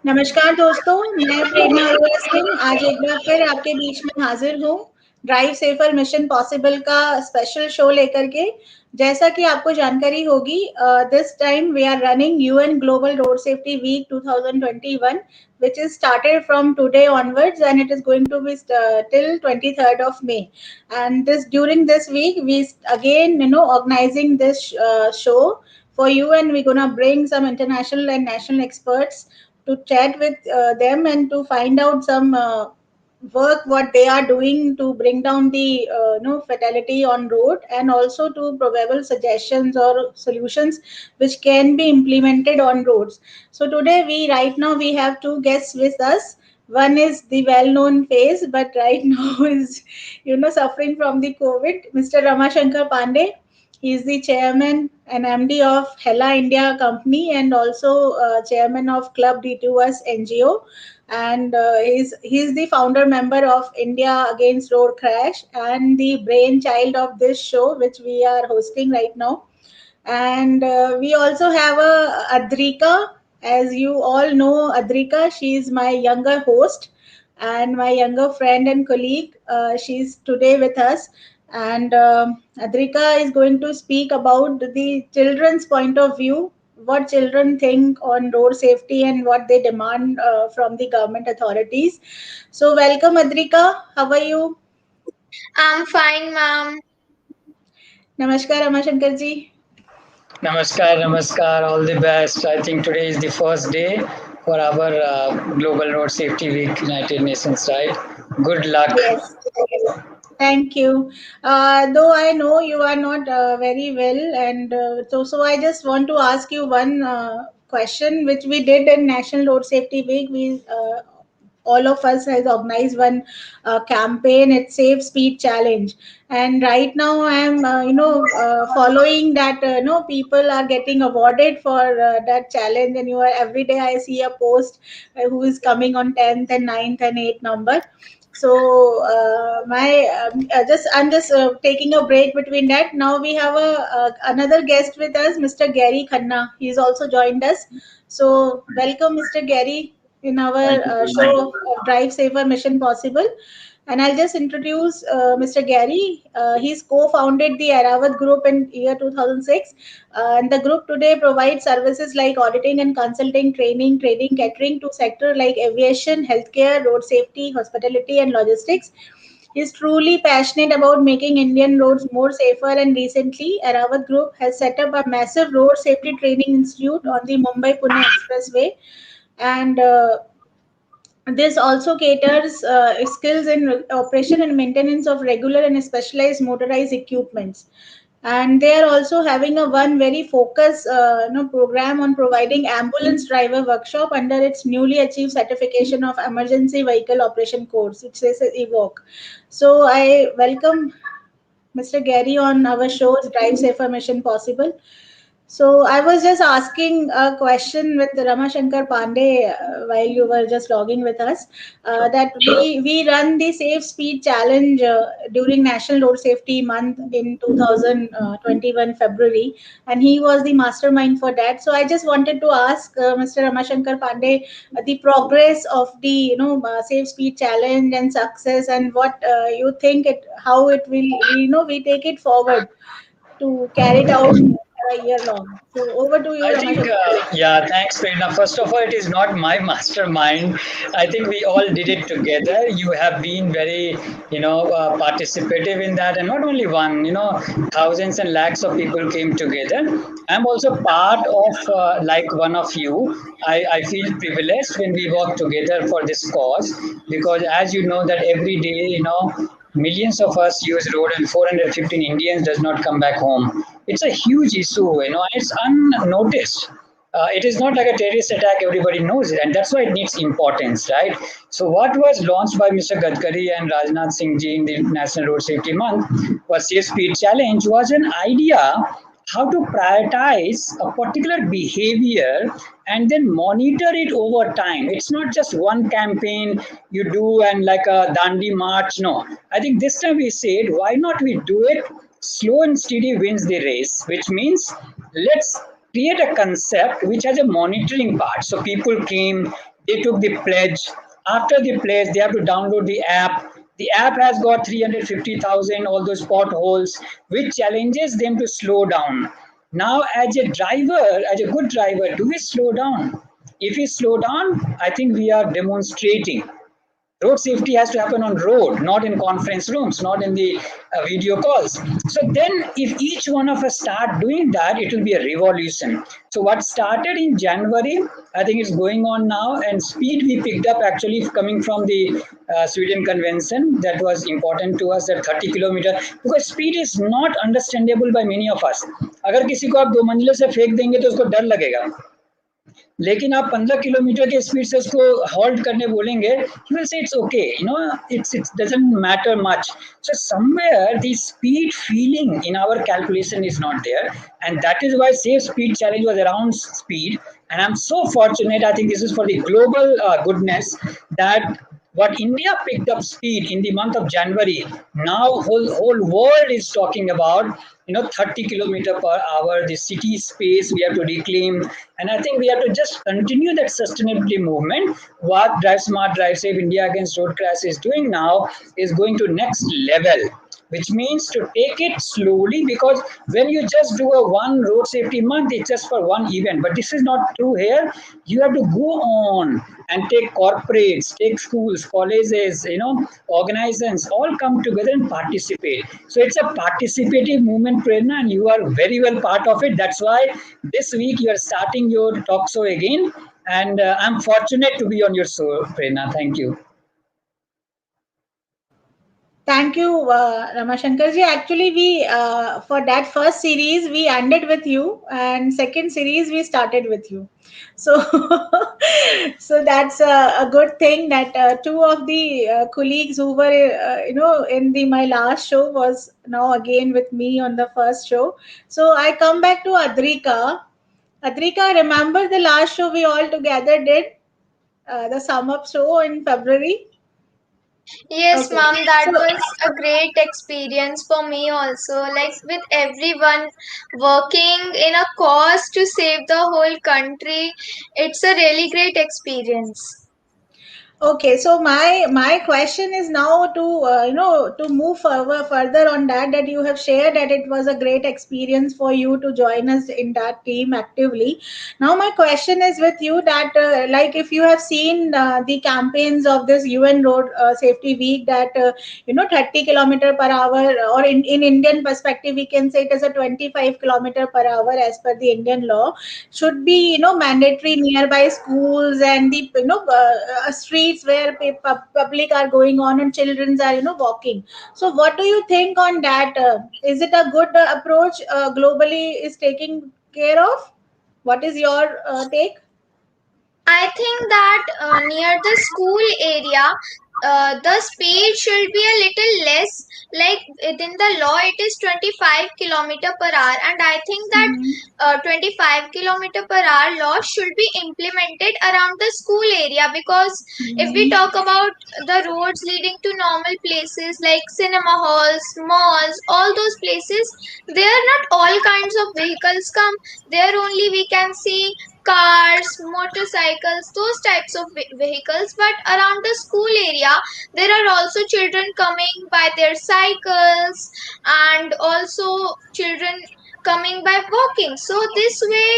नमस्कार दोस्तों, मैं प्रेरणा अरोड़ा सिंह आज एक बार फिर आपके बीच में हाजिर हूँ ड्राइव सेफर मिशन पॉसिबल का स्पेशल शो लेकर के। जैसा कि आपको जानकारी होगी, this time we are running UN global road safety week 2021 which is started from today onwards and it is going to be till 23rd of May. And this during this week we again organizing this show for you, and we're gonna bring some international and national experts to chat with them and to find out some work what they are doing to bring down the fatality on road, and also to probable suggestions or solutions which can be implemented on roads. So today we have two guests with us. One is the well-known face, but right now is suffering from the COVID, Mr. Ramashankar Pandey. He is the chairman and MD of Hella India company, and also chairman of Club D2S NGO. And he's the founder member of India Against Road Crash and the brainchild of this show, which we are hosting right now. And we also have a Adrika. As you all know, Adrika, she is my younger host and my younger friend and colleague. She's today with us, and Adrika is going to speak about the children's point of view, what children think on road safety and what they demand from the government authorities. So welcome, Adrika. How are you? I'm fine, ma'am. Namaskar, Ramashankar ji. Namaskar, namaskar, all the best. I think today is the first day for our Global Road Safety Week, United Nations, right? Good luck. Yes. Thank you. Though I know you are not very well, and so I just want to ask you one question, which we did in National Road Safety Week. We all of us has organized one campaign. It's Safe Speed Challenge, and right now I am following that. People are getting awarded for that challenge, and you are every day I see a post who is coming on 10th and 9th and 8th number. So my just I'm just taking a break between that. Now we have another guest with us, Mr. Gary Khanna. He's also joined us. So welcome, Mr. Gary, in our Thank you so much. show of Drive Safer Mission Possible. And I'll just introduce Mr. Gary. He's co-founded the Aravat Group in year 2006, and the group today provides services like auditing and consulting, training, trading, catering to sector like aviation, healthcare, road safety, hospitality, and logistics. He's truly passionate about making Indian roads more safer, and recently, Aravat Group has set up a massive road safety training institute on the Mumbai-Pune Expressway, and this also caters skills in operation and maintenance of regular and specialized motorized equipments. And they are also having a one very focused program on providing ambulance driver workshop under its newly achieved certification of emergency vehicle operation course, which says EVOC. So I welcome Mr. Gary on our show's Drive Safer Mission Possible. So I was just asking a question with Ramashankar Pandey while you were just logging with us, that we run the Safe Speed Challenge during National Road Safety Month in 2021 February, and he was the mastermind for that. So I just wanted to ask Mr. Ramashankar Pandey the progress of the Safe Speed Challenge and success, and what you think how it will we take it forward to carry it out a year long. So over to you, I think, Ramashankar. yeah, thanks, Prerna. First of all, it is not my mastermind. I think we all did it together. You have been very, participative in that, and not only one, thousands and lakhs of people came together. I'm also part of, like one of you. I feel privileged when we work together for this cause, because as you know that every day, millions of us use road and 415 Indians does not come back home. It's a huge issue, it's unnoticed. It is not like a terrorist attack, everybody knows it, and that's why it needs importance, right? So, what was launched by Mr. Gadkari and Rajnath Singh ji in the National Road Safety Month was Safe Speed Challenge, was an idea how to prioritize a particular behavior and then monitor it over time. It's not just one campaign you do and like a Dandi march. No, I think this time we said, why not we do it slow and steady wins the race, which means let's create a concept which has a monitoring part. So people came, They took the pledge. After the pledge, they have to download the app. The app has got 350,000, all those potholes, which challenges them to slow down. Now, as a driver, as a good driver, do we slow down? If we slow down, I think we are demonstrating. Road safety has to happen on road, not in conference rooms, not in the video calls. So then if each one of us start doing that, it will be a revolution. So what started in January, I think it's going on now, and speed we picked up actually coming from the Sweden convention. That was important to us, that 30 kilometer, because speed is not understandable by many of us. अगर किसी को आप 2 मंजिले से फेंक देंगे तो उसको डर लगेगा, लेकिन आप 15 किलोमीटर के स्पीड से उसको हॉल्ट करने बोलेंगे, he will say it's okay, it doesn't matter much. So somewhere the speed feeling in our calculation is not there, and that is why safe speed challenge was around speed. And I'm so fortunate, I think this is for the global goodness, that what India picked up speed in the month of January, now whole world is talking about, 30 kilometer per hour, the city space we have to reclaim. And I think we have to just continue that sustainability movement. What Drive Smart, Drive Safe India Against Road Crash is doing now is going to next level, which means to take it slowly, because when you just do a one road safety month, it's just for one event. But this is not true here. You have to go on and take corporates, take schools, colleges, organizations, all come together and participate. So it's a participative movement, Prerna, and you are very well part of it. That's why this week you are starting your talk show again. And I'm fortunate to be on your show, Prerna. Thank you. Thank you, Ramashankar ji. Actually, we for that first series we ended with you, and second series we started with you. So, so that's a good thing that two of the colleagues who were, in my last show was now again with me on the first show. So I come back to Adrika. Adrika, remember the last show we all together did, the sum up show in February? Yes, Okay. ma'am, that So was a great experience for me also. Like with everyone working in a cause to save the whole country, it's a really great experience. okay, so my question is now to to move further on that you have shared that it was a great experience for you to join us in that team actively. Now my question is with you that like if you have seen the campaigns of this UN Road Safety Week, that 30 kilometer per hour, or in Indian perspective we can say it is a 25 kilometer per hour as per the Indian law, should be mandatory nearby schools and the streets where public are going on and children are walking. So what do you think on that? Is it a good approach globally is taking care of? What is your take? I think that near the school area, the speed should be a little less. Like within the law, it is 25 km per hour, and I think that Mhm. 25 km per hour law should be implemented around the school area, because if we Mhm. talk about the roads leading to normal places like cinema halls, malls, all those places, there not all kinds of vehicles come. There only we can see cars, motorcycles, those types of vehicles. But around the school area, there are also children coming by their cycles, and also children coming by walking. So this way,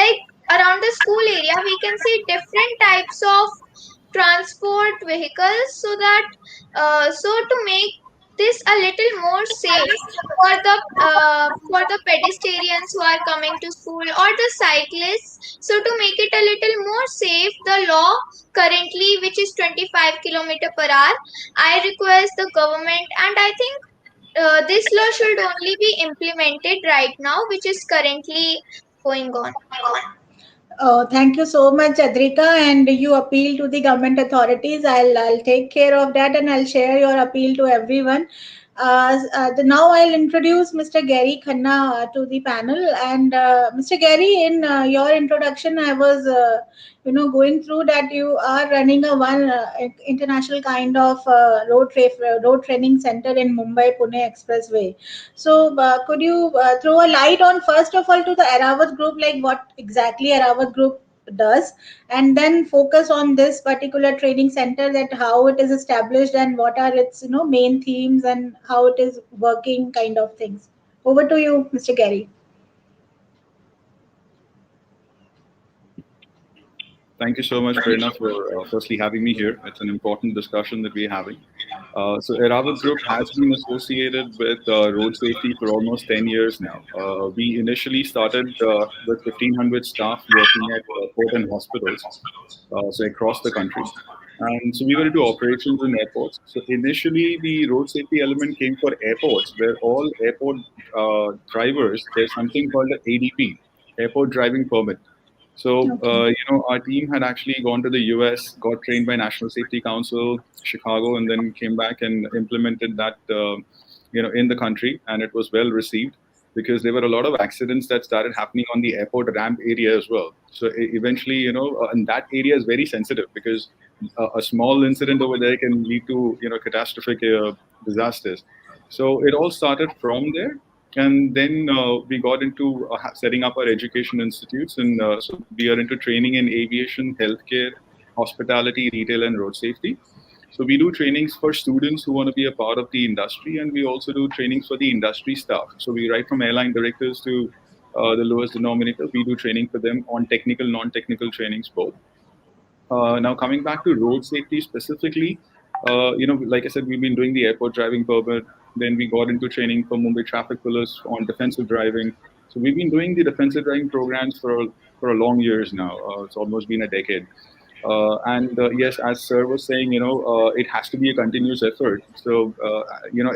like around the school area, we can see different types of transport vehicles, so that so to make this a little more safe for the pedestrians who are coming to school, or the cyclists. So to make it a little more safe, the law currently, which is 25 km per hour, I request the government, and I think this law should only be implemented right now, which is currently going on. Oh, thank you so much, Adrika. And you appeal to the government authorities. I'll take care of that, and I'll share your appeal to everyone. Now I'll introduce Mr. Gary Khanna to the panel. And Mr. Gary, in your introduction, I was going through that you are running a one international kind of road training center in Mumbai Pune Expressway. So, could you throw a light on, first of all, to the Arawat group, like what exactly Arawat group does, and then focus on this particular training center, that how it is established and what are its main themes and how it is working, kind of things. Over to you, Mr. Gary. Thank you so much, Prerna, for firstly having me here. It's an important discussion that we're having. So, Eravat Group has been associated with road safety for almost 10 years now. We initially started with 1,500 staff working at port and hospitals, so across the country. And so we were into operations in airports. So initially, the road safety element came for airports, where all airport drivers, there's something called the ADP, Airport Driving Permit. So, Okay. our team had actually gone to the US, got trained by National Safety Council, Chicago, and then came back and implemented that, in the country. And it was well received because there were a lot of accidents that started happening on the airport ramp area as well. So eventually, and that area is very sensitive because a small incident over there can lead to, catastrophic disasters. So it all started from there, and then we got into setting up our education institutes, and so we are into training in aviation, healthcare, hospitality, retail, and road safety. So we do trainings for students who want to be a part of the industry, and we also do trainings for the industry staff. So we right from airline directors to the lowest denominator, we do training for them on technical, non-technical trainings both. Now, coming back to road safety specifically, like I said, we've been doing the airport driving permit. Then we got into training for Mumbai traffic police on defensive driving. So we've been doing the defensive driving programs for a long years now. It's almost been a decade. And yes, as Sir was saying, it has to be a continuous effort. So,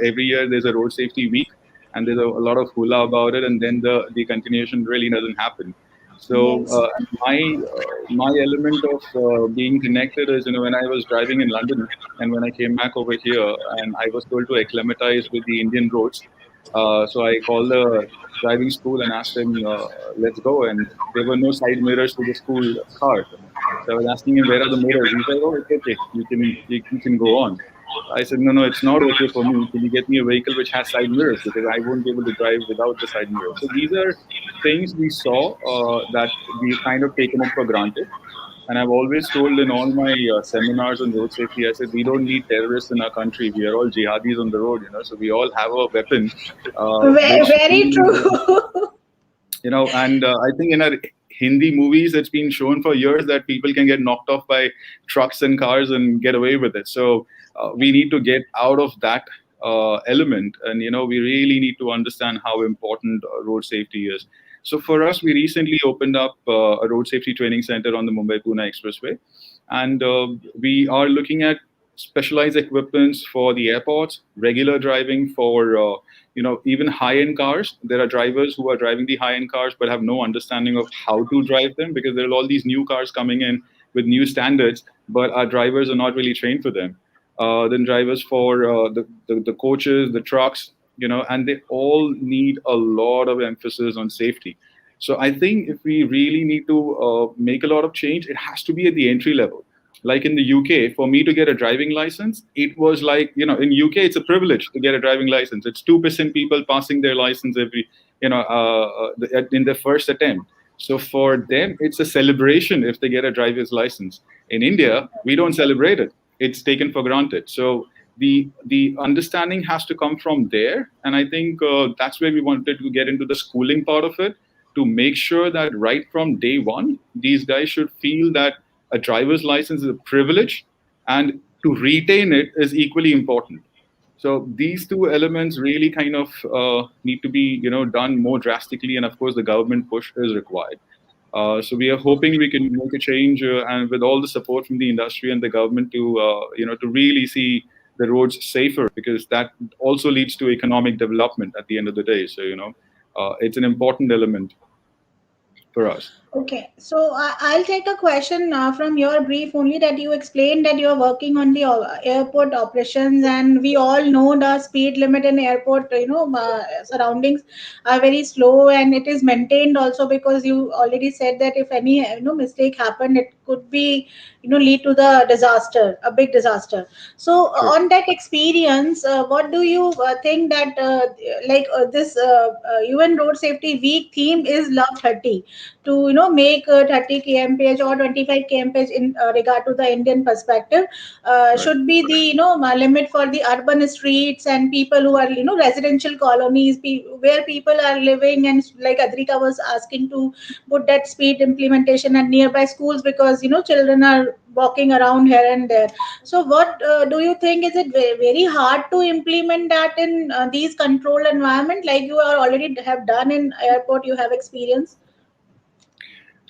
every year there's a road safety week, and there's a lot of hula about it, and then the continuation really doesn't happen. So Yes. my element of being connected is, when I was driving in London and when I came back over here, and I was told to acclimatize with the Indian roads. So I called the driving school and asked them, let's go. And there were no side mirrors to the school car. So I was asking him, where are the mirrors? He said, oh, it's okay. You can go on. I said, no, it's not okay for me. Can you get me a vehicle which has side mirrors? Because I won't be able to drive without the side mirrors. So these are things we saw that we've kind of taken it for granted. And I've always told in all my seminars on road safety, I said, we don't need terrorists in our country. We are all jihadis on the road, So we all have a weapon, which Very we, true. and I think in our Hindi movies, it's been shown for years that people can get knocked off by trucks and cars and get away with it. So we need to get out of that element, and we really need to understand how important road safety is. So for us, we recently opened up a road safety training center on the Mumbai-Pune Expressway, and we are looking at specialized equipments for the airports, regular driving for even high-end cars. There are drivers who are driving the high-end cars but have no understanding of how to drive them, because there are all these new cars coming in with new standards, but our drivers are not really trained for them. Then drivers for the coaches, the trucks, and they all need a lot of emphasis on safety. So I think if we really need to make a lot of change, it has to be at the entry level. Like in the UK, for me to get a driving license, it was like, in UK, it's a privilege to get a driving license. It's 2% people passing their license every, in their first attempt. So for them, it's a celebration if they get a driver's license. In India, we don't celebrate it. It's taken for granted. So the understanding has to come from there. And I think that's where we wanted to get into the schooling part of it, to make sure that right from day one, these guys should feel that a driver's license is a privilege, and to retain it is equally important. So these two elements really kind of need to be, done more drastically, and of course, the government push is required. So we are hoping we can make a change, and with all the support from the industry and the government to really see the roads safer, because that also leads to economic development at the end of the day. So it's an important element for us. Okay, so I'll take a question from your brief only, that you explained that you're working on the airport operations, and we all know the speed limit in airport, surroundings are very slow, and it is maintained also, because you already said that if any mistake happened, it could be lead to the disaster, a big disaster. So Sure. on that experience, what do you think that this UN Road Safety Week theme is Love 30, to make 30 kmph or 25 kmph in regard to the Indian perspective, Right. should be the limit for the urban streets and people who are residential colonies, where people are living, and like Adrika was asking to put that speed implementation at nearby schools, because children are walking around here and there. So what do you think, is it very hard to implement that in these controlled environment, like you are already have done in airport, you have experience?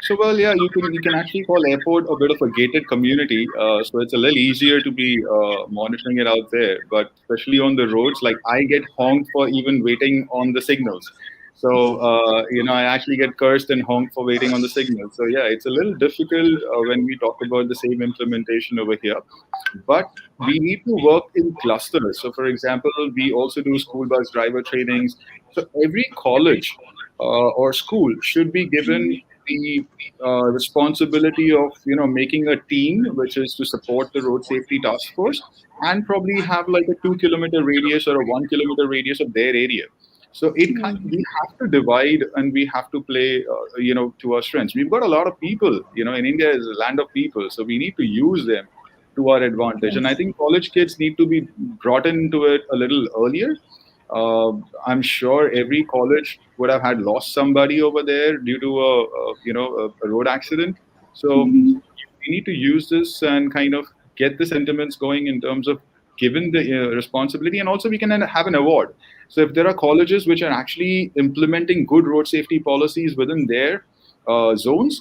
So well, yeah, you can actually call airport a bit of a gated community. So it's a little easier to be monitoring it out there. But especially on the roads, like I get honked for even waiting on the signals. So I actually get cursed and honked for waiting on the signals. So yeah, it's a little difficult when we talk about the same implementation over here. But we need to work in clusters. So for example, we also do school bus driver trainings. So every college or school should be given the responsibility of making a team which is to support the road safety task force, and probably have like a 2 kilometer radius or a 1 kilometer radius of their area. So we have to divide, and we have to play to our strengths. We've got a lot of people, in India is a land of people, so we need to use them to our advantage. And I think college kids need to be brought into it a little earlier. I'm sure every college would have had lost somebody over there due to a road accident. So we need to use this and kind of get the sentiments going in terms of given the responsibility, and also we can then have an award. So if there are colleges which are actually implementing good road safety policies within their zones,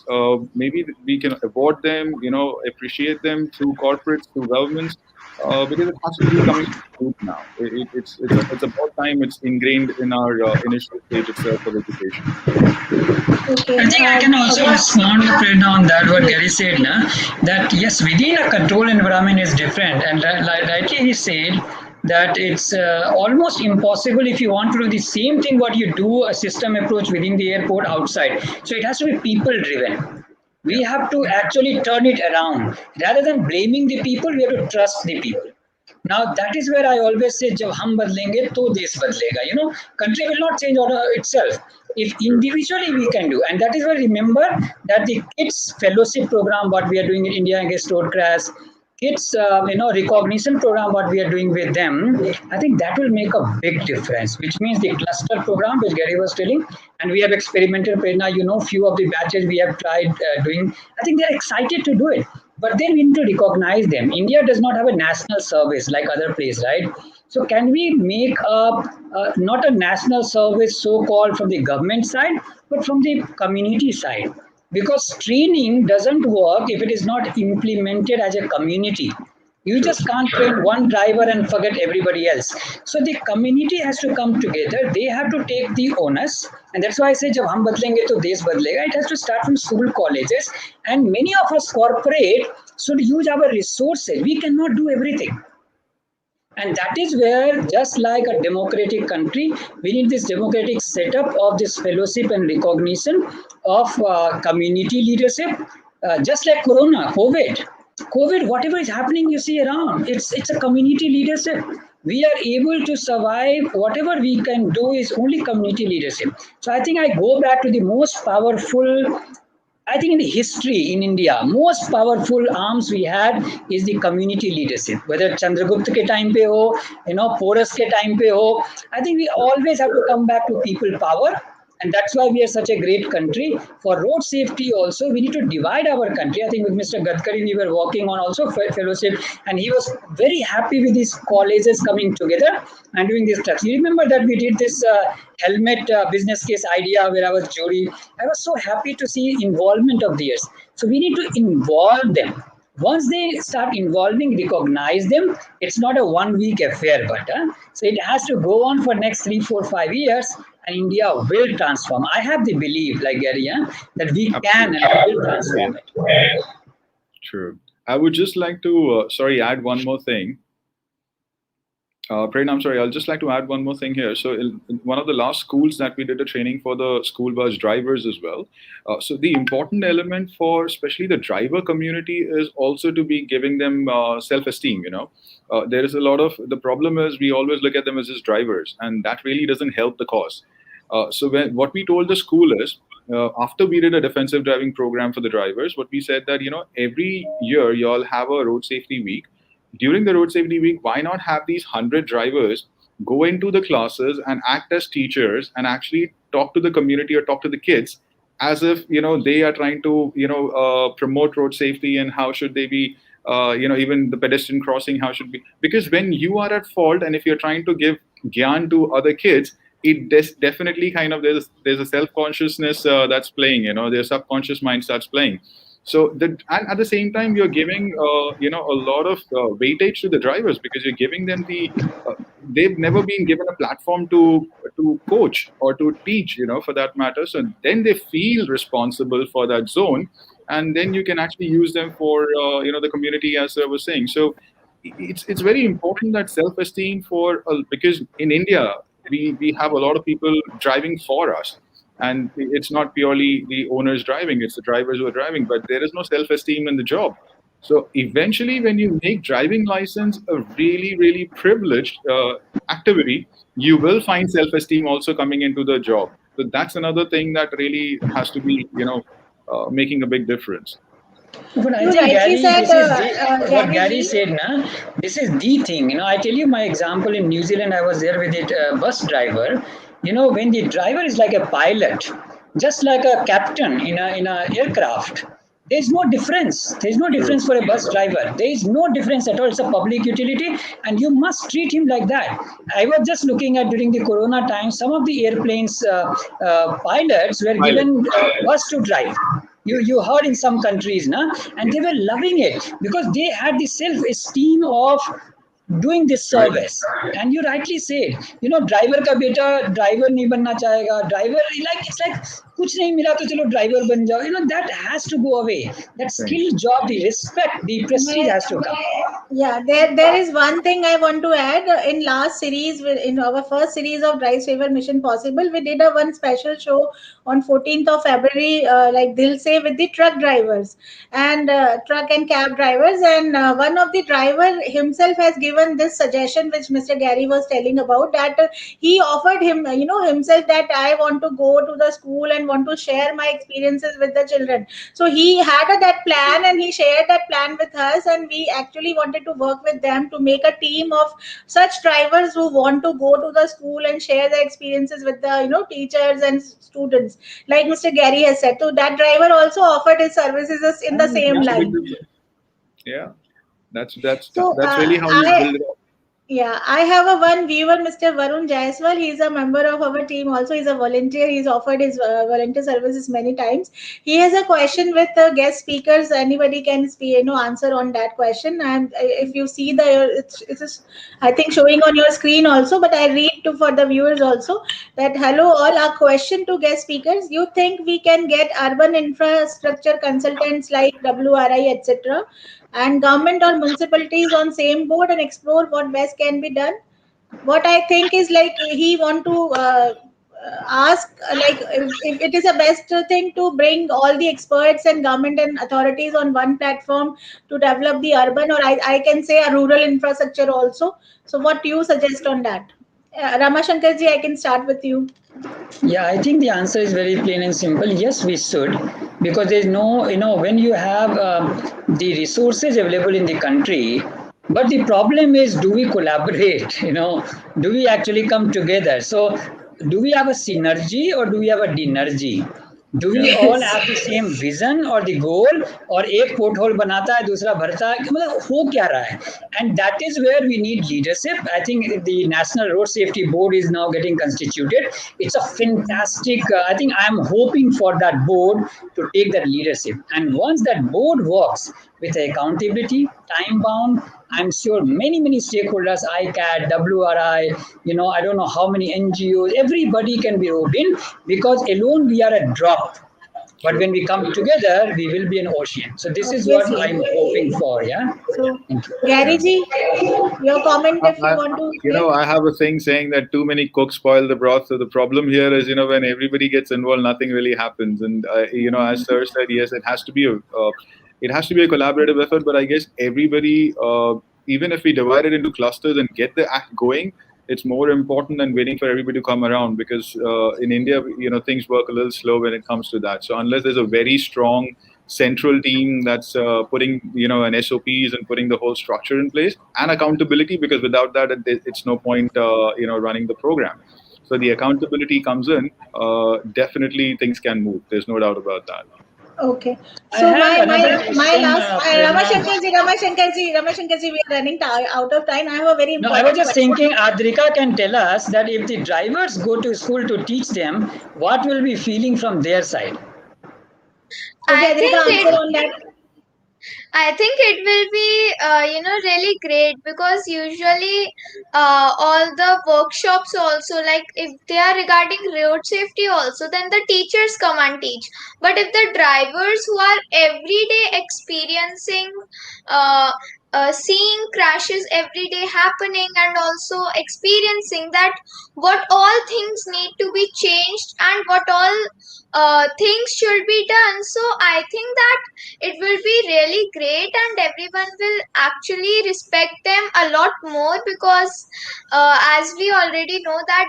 maybe we can award them, appreciate them through corporates, through governments, because it has to be coming from now. It's about time it's ingrained in our initial stage itself of education. Okay. I think I can also respond, Prerna, on that what Gary said, that yes, within a control environment is different, and like rightly he said that it's almost impossible if you want to do the same thing what you do a system approach within the airport outside. So it has to be people driven. We have to actually turn it around. Rather than blaming the people, we have to trust the people. Now that is where I always say, जब हम बदलेंगे तो देश बदलेगा. Country will not change on itself. If individually we can do, and that is why remember that the kids fellowship program what we are doing in India against road crash, kids recognition program what we are doing with them, I think that will make a big difference. Which means the cluster program which Gary was telling, and we have experimented. Prerna, few of the batches we have tried doing. I think they are excited to do it. But then we need to recognize them. India does not have a national service like other places, right? So can we make not a national service so-called from the government side, but from the community side? Because training doesn't work if it is not implemented as a community. You just can't train one driver and forget everybody else. So the community has to come together. They have to take the onus. And that's why I say, जब हम बदलेंगे तो देश बदलेगा. It has to start from school, colleges. And many of us corporate should use our resources. We cannot do everything. And that is where, just like a democratic country, we need this democratic setup of this fellowship and recognition of community leadership. Just like COVID, whatever is happening, you see around, it's a community leadership. We are able to survive. Whatever we can do is only community leadership. So I think I go back to the most powerful, I think in the history in India, most powerful arms we had is the community leadership. Whether Chandragupta ke time pe ho, Porus ke time pe ho, I think we always have to come back to people power. And that's why we are such a great country. For road safety also, we need to divide our country. I think with Mr. Gadkari, we were working on also fellowship, and he was very happy with these colleges coming together and doing this stuff. You remember that we did this helmet business case idea where I was jury. I was so happy to see involvement of theirs. So we need to involve them. Once they start involving, recognize them, it's not a 1 week affair, but so it has to go on for next 3, 4, 5 years, and India will transform. I have the belief, like Gary, that we can and we will transform it. True. I would just like to, add one more thing. Prerna, I'm sorry, I'll just like to add one more thing here. So in one of the last schools that we did a training for the school bus drivers as well. So the important element for especially the driver community is also to be giving them self-esteem, there is a lot of, the problem is we always look at them as just drivers, and that really doesn't help the cause. So what we told the school is, after we did a defensive driving program for the drivers, what we said that, every year you all have a road safety week. During the road safety week, why not have these 100 drivers go into the classes and act as teachers and actually talk to the community or talk to the kids as if, they are trying to, promote road safety and how should they be, even the pedestrian crossing, how should be, because when you are at fault and if you're trying to give gyan to other kids, it definitely kind of, there's a self consciousness that's playing. Their subconscious mind starts playing. So and at the same time, you're giving a lot of weightage to the drivers because you're giving them they've never been given a platform to coach or to teach, for that matter. So then they feel responsible for that zone, and then you can actually use them for the community, as I was saying. So it's very important that self-esteem because in India we have a lot of people driving for us, and it's not purely the owners driving, it's the drivers who are driving, but there is no self-esteem in the job. So eventually, when you make driving license a really, really privileged activity, you will find self-esteem also coming into the job. So that's another thing that really has to be, making a big difference. But I You think rightly Gary, said, this is what Gary Gary ji. said. Na, this is the thing. I tell you my example in New Zealand. I was there with it bus driver. When the driver is like a pilot, just like a captain in a aircraft. There is no difference. There is no difference for a bus driver. There is no difference at all. It's a public utility, and you must treat him like that. I was just looking at during the Corona time, some of the airplanes pilots were given bus to drive. You heard in some countries, na, and they were loving it because they had the self-esteem of doing this Right. service. And you rightly said, driver ka beta driver nahi banna chahega, driver, like it's like kuch nahi mila to chalo driver ban jao. That has to go away. That skill job, the respect, the prestige has to come. Yeah, there is one thing I want to add. In last series, in our first series of Drive Saver Mission Possible, we did a one special show on 14th of February, like Dil Se, with the truck drivers and truck and cab drivers. And one of the driver himself has given this suggestion, which Mr. Gary was telling about, that he offered himself, that I want to go to the school and want to share my experiences with the children. So he had that plan and he shared that plan with us, and we actually wanted to work with them to make a team of such drivers who want to go to the school and share their experiences with the teachers and students, like Mr. Gary has said. So that driver also offered his services in the And it same makes a big line. difference. Yeah, So that's really how you build it up. I have a one viewer, Mr. Varun Jaiswal. He's a member of our team. Also, he's a volunteer. He's offered his volunteer services many times. He has a question with the guest speakers. Anybody can answer on that question. And if you see it's I think showing on your screen also. But I read for the viewers also that, hello all. Our question to guest speakers: you think we can get urban infrastructure consultants like WRI, etc., and government or municipalities on same board and explore what best can be done? What I think is, like, he want to ask, like, if it is a best thing to bring all the experts and government and authorities on one platform to develop the urban, or I can say a rural infrastructure also. So what do you suggest on that? Ramashankar ji, I can start with you. Yeah, I think the answer is very plain and simple. Yes, we should, because there's no, when you have the resources available in the country, but the problem is, do we collaborate? Do we actually come together? So, do we have a synergy or do we have a dinergy? Do we all Yes. have the same vision or the goal, और एक पोर्टहोल बनाता है दूसरा भरता है, मतलब हो क्या रहा है? And that is where we need leadership. I think the National Road Safety Board is now getting constituted. It's a fantastic, I think I am hoping for that board to take that leadership. And once that board works with accountability, time bound, I'm sure many stakeholders, ICAT, WRI, I don't know how many NGOs, everybody can be roped in, because alone we are a drop. But when we come together, we will be an ocean. So this is what Obviously. I'm hoping for. Yeah. So, Thank you. Gary ji, your comment if you I, want to make. I have a thing saying that too many cooks spoil the broth. So the problem here is, when everybody gets involved, nothing really happens. And as Sir said, yes, it has to be a collaborative effort. But I guess everybody, even if we divide it into clusters and get the act going, it's more important than waiting for everybody to come around, because in India, things work a little slow when it comes to that. So unless there's a very strong central team that's putting an SOPs and putting the whole structure in place and accountability, because without that it's no point running the program. So the accountability comes in, definitely things can move. There's no doubt about that. Okay. I So have another my question, last Prerna. Ramashankar ji, we are running out of time. I have a very No, I was important just question. thinking Adrika can tell us that if the drivers go to school to teach them, what will be feeling from their side? Okay, I Adrika, think answer it on that. I think it will be, really great, because usually all the workshops also, like if they are regarding road safety also, then the teachers come and teach. But if the drivers who are every day experiencing, uh, seeing crashes every day happening, and also experiencing that what all things need to be changed and what all things should be done, so I think that it will be really great and everyone will actually respect them a lot more, because as we already know that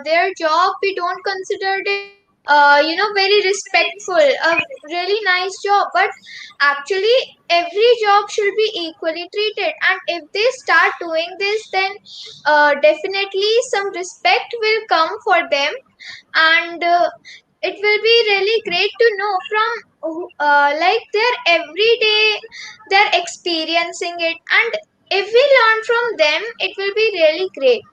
their job we don't consider it very respectful, a really nice job, but actually every job should be equally treated, and if they start doing this, then definitely some respect will come for them, and it will be really great to know from like they're every day they're experiencing it, and if we learn from them it will be really great.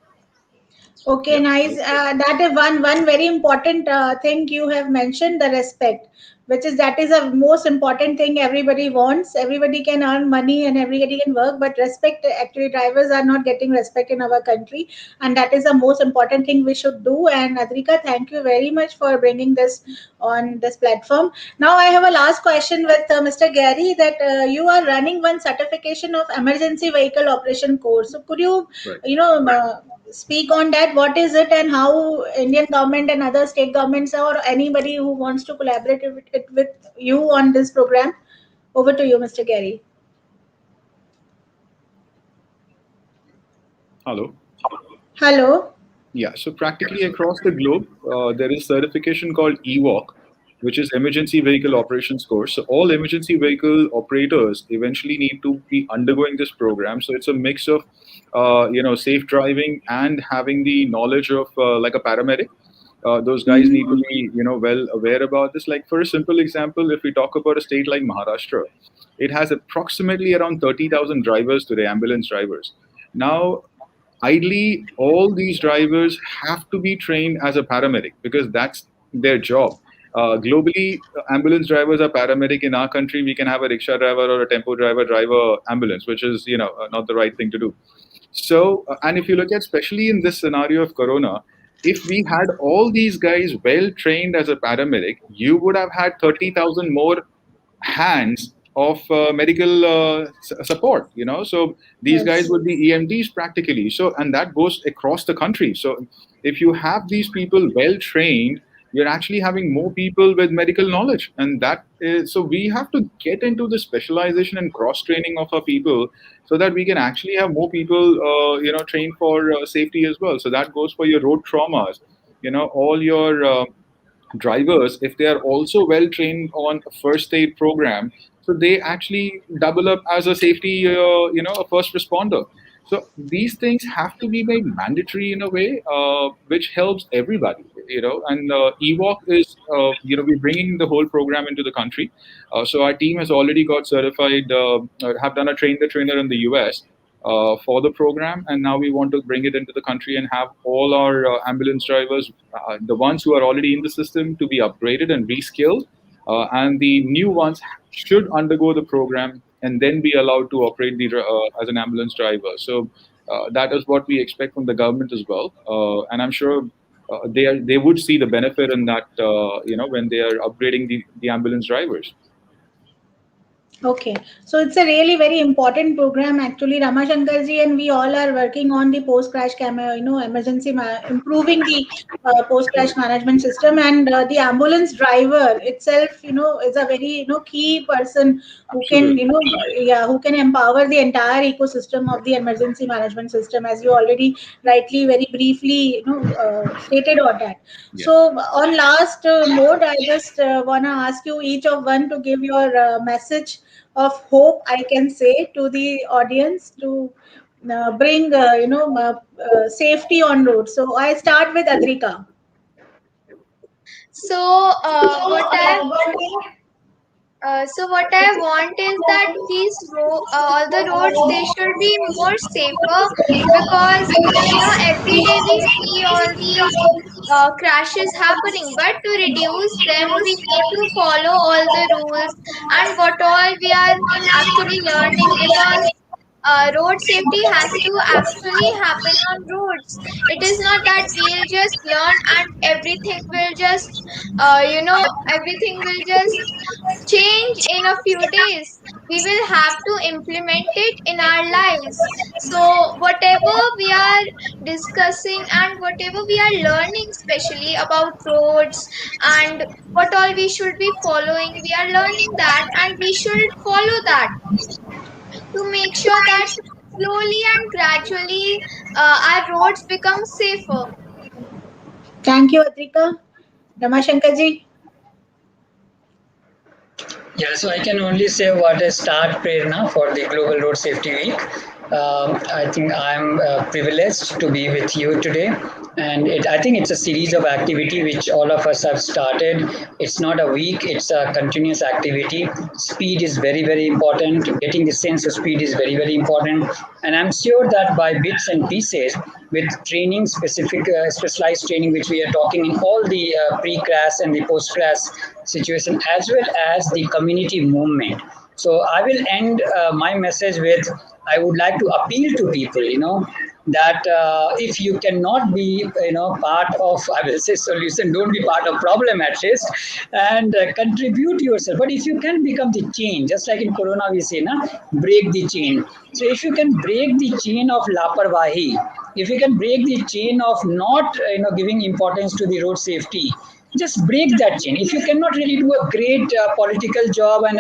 Okay, Yeah. nice. That is one very important thing you have mentioned, the respect, which is that is a most important thing everybody wants. Everybody can earn money and everybody can work, but respect, actually drivers are not getting respect in our country, and that is the most important thing we should do. And Adrika, thank you very much for bringing this on this platform. Now I have a last question with Mr. Gary, that you are running one certification of emergency vehicle operation course. So could you, Right. you know, speak on that? What is it, and how Indian government and other state governments or anybody who wants to collaborate with you on this program? Over to you, Mr. Gary. Hello. Hello. Yeah, so practically across the globe, there is certification called EWOC, which is Emergency Vehicle Operations Course. So all emergency vehicle operators eventually need to be undergoing this program. So it's a mix of, safe driving and having the knowledge of like a paramedic. Those guys need to be, well aware about this. Like for a simple example, if we talk about a state like Maharashtra, it has approximately around 30,000 drivers today, ambulance drivers. Now, ideally all these drivers have to be trained as a paramedic because that's their job. Globally, ambulance drivers are paramedic. In our country, we can have a rickshaw driver or a tempo driver drive a ambulance, which is not the right thing to do. So, and if you look at, especially in this scenario of corona, if we had all these guys well trained as a paramedic, you would have had 30,000 more hands of medical support. So these guys Yes. would be EMTs practically. So, and that goes across the country. So if you have these people well trained, you're actually having more people with medical knowledge, and that is, so we have to get into the specialization and cross training of our people, so that we can actually have more people trained for safety as well. So that goes for your road traumas, all your drivers, if they are also well trained on a first aid program, so they actually double up as a safety, a first responder. So these things have to be made mandatory in a way, which helps everybody, and EWOC is, we're bringing the whole program into the country. So our team has already got certified, have done a train the trainer in the US for the program, and now we want to bring it into the country and have all our ambulance drivers, the ones who are already in the system, to be upgraded and reskilled, and the new ones should undergo the program and then be allowed to operate as an ambulance driver. So that is what we expect from the government as well, and I'm sure they would see the benefit in that, when they are upgrading the ambulance drivers. Okay, so it's a really very important program actually, Ramashankar ji, and we all are working on the post crash emergency improving the post crash management system, and the ambulance driver itself, is a very key person who can Absolutely. yeah, who can empower the entire ecosystem of the emergency management system, as you already rightly very briefly stated on that. Yeah. So on last note, I just wanna ask you each of one to give your message of hope, I can say, to the audience to bring safety on road. So I start with Adrika. So what I want is that all the roads, they should be more safer, because every day we see all these crashes happening. But to reduce them, we need to follow all the rules and what all we are actually learning, because road safety has to actually happen on roads. It is not that we'll just learn and everything will just change in a few days. We will have to implement it in our lives. So whatever we are discussing and whatever we are learning, especially about roads and what all we should be following, we are learning that and we should follow that to make sure that slowly and gradually our roads become safer. Thank you, Adrika. Ramashankar ji. Yeah, so I can only say what a start, Prerna, for the Global Road Safety Week. I think I'm privileged to be with you today, and I think it's a series of activity which all of us have started. It's not a week; it's a continuous activity. Speed is very, very important. Getting the sense of speed is very, very important, and I'm sure that by bits and pieces, with training, specialized training, which we are talking in all the pre-crash and the post-crash situation, as well as the community movement. So I will end my message with, I would like to appeal to people, that if you cannot be, part of, I will say solution, don't be part of problem at least, and contribute yourself. But if you can become the chain, just like in Corona we say, na, break the chain. So if you can break the chain of laparwahi, if you can break the chain of not, giving importance to the road safety, just break that chain. If you cannot really do a great political job and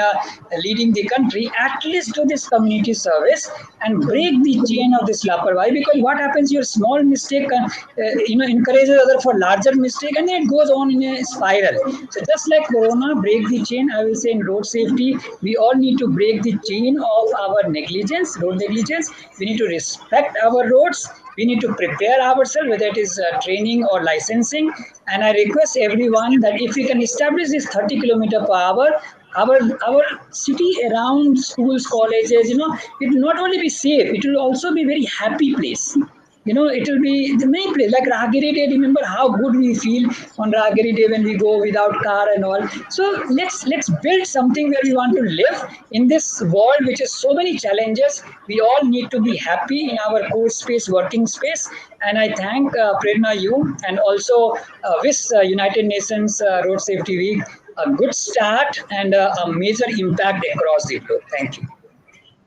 leading the country, at least do this community service and break the chain of this laparwahi. Because what happens, your small mistake, encourages other for larger mistake, and then it goes on in a spiral. So just like Corona, break the chain. I will say in road safety, we all need to break the chain of our negligence, road negligence. We need to respect our roads. We need to prepare ourselves, whether it is training or licensing. And I request everyone that if we can establish this 30 kilometer per hour, our our city around schools, colleges, it will not only be safe, it will also be very happy place. It will be the main place. Like Ragiri Day, remember how good we feel on Ragiri Day when we go without car and all. So let's build something where we want to live in this world, which is so many challenges. We all need to be happy in our core space, working space. And I thank Prerna you, and also wish United Nations Road Safety Week a good start and a major impact across the globe. Thank you.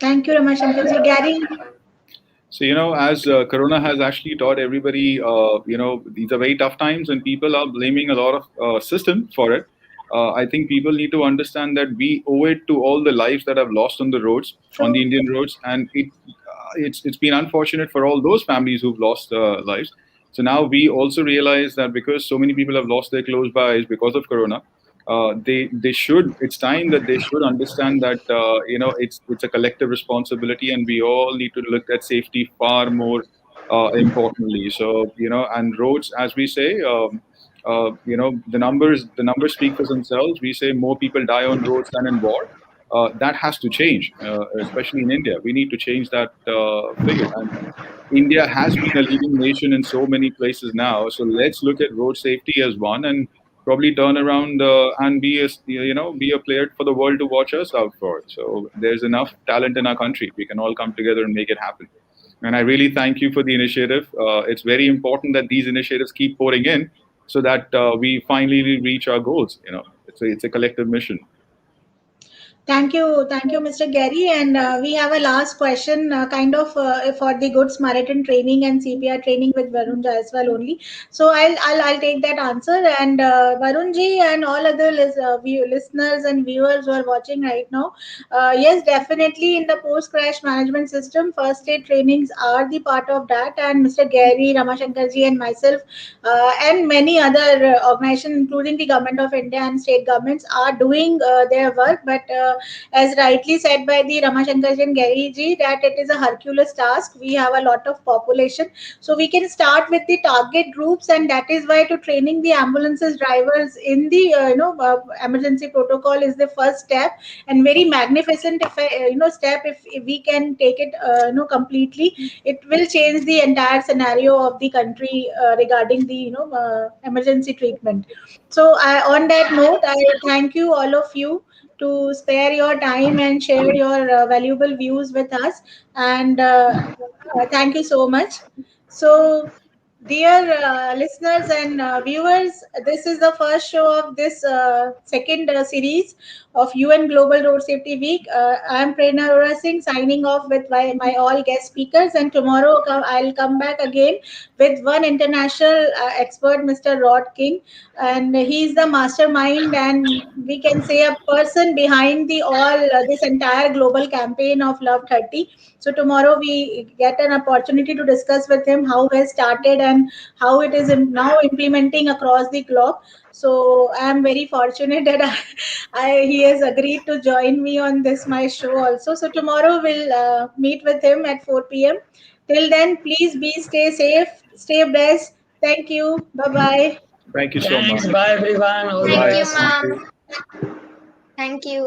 Thank you, Ramashankar ji. Gary. So, as Corona has actually taught everybody, these are very tough times and people are blaming a lot of system for it. I think people need to understand that we owe it to all the lives that have lost on the roads, on the True. Indian roads. And it's been unfortunate for all those families who've lost lives. So now we also realize that because so many people have lost their close bys because of Corona, they should. It's time that they should understand that it's a collective responsibility, and we all need to look at safety far more importantly. So and roads, as we say, the numbers speak for themselves. We say more people die on roads than in war. That has to change, especially in India. We need to change that figure. And India has been a leading nation in so many places now. So let's look at road safety as one, and probably turn around and be a player for the world to watch us out for. So there's enough talent in our country. We can all come together and make it happen. And I really thank you for the initiative. It's very important that these initiatives keep pouring in, so that we finally reach our goals. It's a collective mission. Thank you, Mr. Gary. And we have a last question, for the Good Samaritan training and CPR training with Varun Jaiswal only. So I'll take that answer. And Varun ji and all other listeners and viewers who are watching right now, yes, definitely in the post crash management system, first aid trainings are the part of that. And Mr. Gary, Ramashankar ji, and myself, and many other organizations, including the government of India and state governments, are doing their work. But as rightly said by the Ramashankar ji and Gary ji, that it is a Hercules task. We have a lot of population, so we can start with the target groups, and that is why to training the ambulances drivers in the emergency protocol is the first step, and very magnificent if step. If we can take it completely, it will change the entire scenario of the country regarding the emergency treatment. So on that note, I thank you all of you to spare your time and share your valuable views with us. And thank you so much. So, dear listeners and viewers, this is the first show of this second series of UN Global Road Safety Week. I am Prerna Arora Singh signing off with my all guest speakers. And tomorrow I'll come back again with one international expert, Mr. Rod King, and he's the mastermind, and we can say a person behind the all this entire global campaign of Love 30. So tomorrow we get an opportunity to discuss with him how he has started and how it is now implementing across the globe. So I am very fortunate that he has agreed to join me on this my show also. So tomorrow we'll meet with him at 4 p.m. Till then, please be stay safe, stay blessed. Thank you. Bye bye. Thank you so Thanks. much. Bye, everyone. All the Thank Bye. you, best. Thank ma'am. you. Thank you.